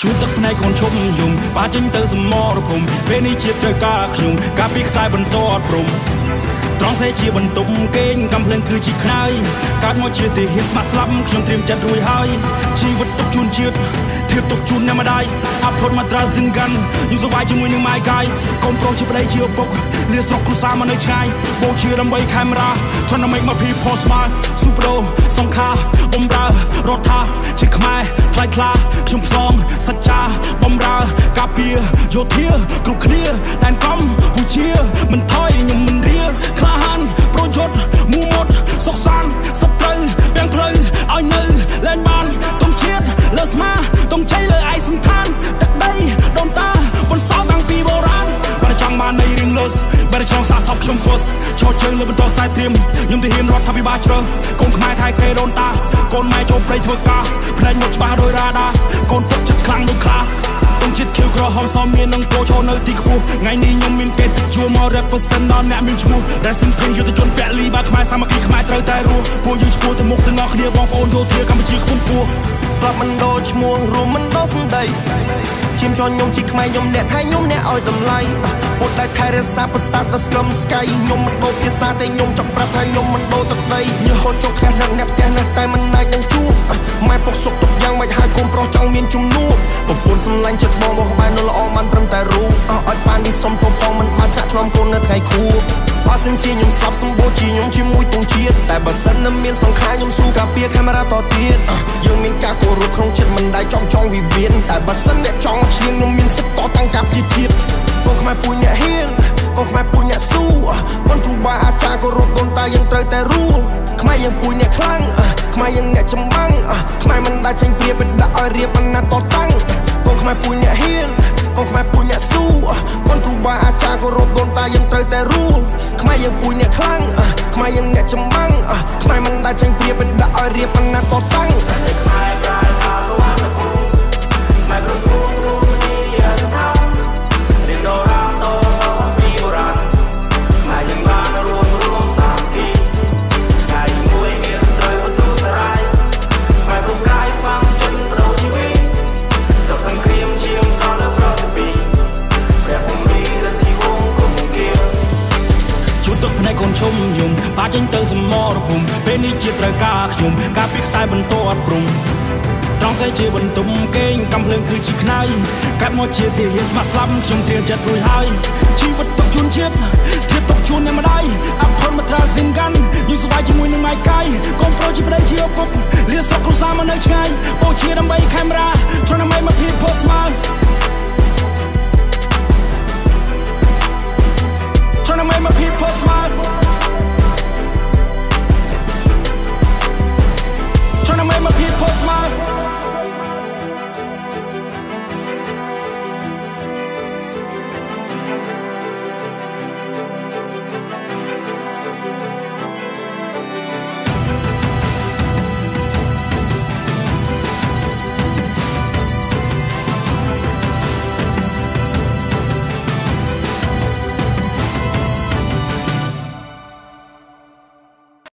ជួទឹកភ្នែកកូនឈុំយំបាចេញទៅសមរភូមិពេលនេះជាតិត្រូវការខ្ញុំការពីខ្សែបន្តអត់ព្រំត្រង់សេជាបន្ទប់គេងកំភ្លើងគឺជាខ្នើយកើតមកជាទីហ៊ានស្ម័គ្រស្លាប់ខ្ញុំត្រៀមចិត្តរួចហើយជីវិតទុកជូនជាតិធៀបទុកជូនអ្នកម្ដាយអភ័តមាត្រាសិនកាន់ខ្ញុំសវាយជាមួយនឹងម៉ាយកាយកូនប្រុសជាប្តីជាឪពុកលាស្រុកគ្រួសារមកនៅឆ្ងាយបូជាដើម្បីខេមរាTrying to make my people smile Super សង្ខាបំរើរដ្ឋាជាខ្មែរផ្លាយខ្លាខ្ញុំផ្សងសច្ចាបំរើការពារយោធាគ្រប់គ្នាដែនកំពូជាមិនថយខ្ញុំមិនរៀលក្លាហានប្រយុទ្ធមូមុតសុខសាន្តសត្រូវទាំងផ្លូវឲ្យនៅលែងបានទុំជាតិលើស្មាទុំជ័យលើឯសន្តានទឹកដីដូនតាបន្សល់តាំងពីបុរាណបើចង់បាននៃរៀងលុសបើចង់សាសពខ្ញុំហ្វុសឈរជើងលើបន្តខ្សែត្រៀមខ្ញុំទៅហ៊ានរដ្ឋាភិបាលជ្រើកូនខ្មែរថៃគេដូនតាកូនម៉ែចូលព្រៃធ្វើការផ្នែកមកច្បាស់ដោយរ៉ាដាកូនទឹកចិត្តខ្លាំងដូចខ្លាទុំជាតិខៀវក្រហមសមមាននឹងគោឈរនៅទីខ្ពស់ថ្ងៃនេះខ្ញុំមានគេជួមក represent ដល់អ្នកមានឈ្មោះ Rest in Peace យុទ្ធជនពលីបាទខ្មែរសាមគ្គីខ្មែរត្រូវតែរស់ពួកយើងឈ្មោះទៅមុខទាំងអស់គ្នាបងប្អូនយោធាកម្ពុជាខ្ពង់ខ្ពស់ស្លាប់មិនដូរឈ្មោះរួមមិនដូរសម្ដីឈាមជន់ខ្ញុំជាខ្មែរខ្ញុំអ្នកថៃខ្ញុំអ្នកឲ្យតម្លៃពុតតែថែរក្សាប្រាសាទដល់ស្គមស្កៃខ្ញុំមិនដូរភាសាតែខ្ញុំចង់ប្រាប់ថាខ្ញុំមិនដូរទឹកដីញើសហូតចុកផ្ទះនឹងអ្នកផ្ទះណាស់តែមិនអាចនឹងជួបម៉ែពុកសុកទុកយ៉ាងមិនហើយកូនប្រុសចង់មានជំនួបប្រពន្ធសម្លាញ់ចិត្តបងក្បែរនៅល្អបានត្រឹមតែរូបអត់បាននេះសុំពងមិនបានថ្នាក់ថ្នមកូននៅថ្ងៃខួបបើសិនជាខ្ញុំស្លាប់សម្បូរជាខ្ញុំជាមួយទងជាតិតែបើសិននៅមានសង្ខារខ្ញុំស៊ូការពារកាមេរ៉ាតទៀតយើងមានការគោរពក្នុងចិត្តមិនដែលចង់វិវាទតែបើសិនអ្នកចង់ឈ្នះខ្ញុំមានសិទ្ធិតតាំងការពារជាតិកូនខ្មែរពូជអ្នកហ៊ានកូនខ្មែរពូជអ្នកស៊ូបងគ្រូបាអាចារ្យគោរពកូនតាយើងត្រូវតែរួចខ្មែរយើងពូជអ្នកខ្លាំងខ្មែរយើងអ្នកចម្បាំងខ្មែរមិនដែលចេញព្រាបដាក់ឲ្យរៀបអាណត្តិតតាំងកូនខ្មែរពូជអ្នកហ៊ានកូនខ្មែរពូជអ្នកស៊ូបងគ្រូបាអាចារ្យគោរពកូនតាយើងត្រូវតែរួចខ្មែរយើងពូជអ្នកខ្លាំងខ្មែរយើងអ្នកចម្បាំងខ្មែរមិនដែលចេញព្រាបដាក់ឲ្យរៀបអាណត្តិតតាំងកូនឈុំយំបាចេញទៅសមរភូមិពេលនេះជាត្រូវការខ្ញុំការពីខ្សែបន្តអត់ព្រំត្រង់សេជាបន្ទុំគេងកំភ្លើងគឺជាខ្នើយកាត់មកជាទីហ៊ានស្ម័គ្រស្លាប់ខ្ញុំត្រៀមចិត្តរួចហើយជីវិតទុកជូនជាតិធៀបទុកជូនអ្នកម្ដាយអភ័តមាត្រាសិនកាន់ខ្ញុំសវាយជាមួយនឹងម៉ាយកាយកូនប្រុសជាប្តីជាឪពុកលាស្រុកគ្រួសារមកនៅឆ្ងាយបូជាដើម្បី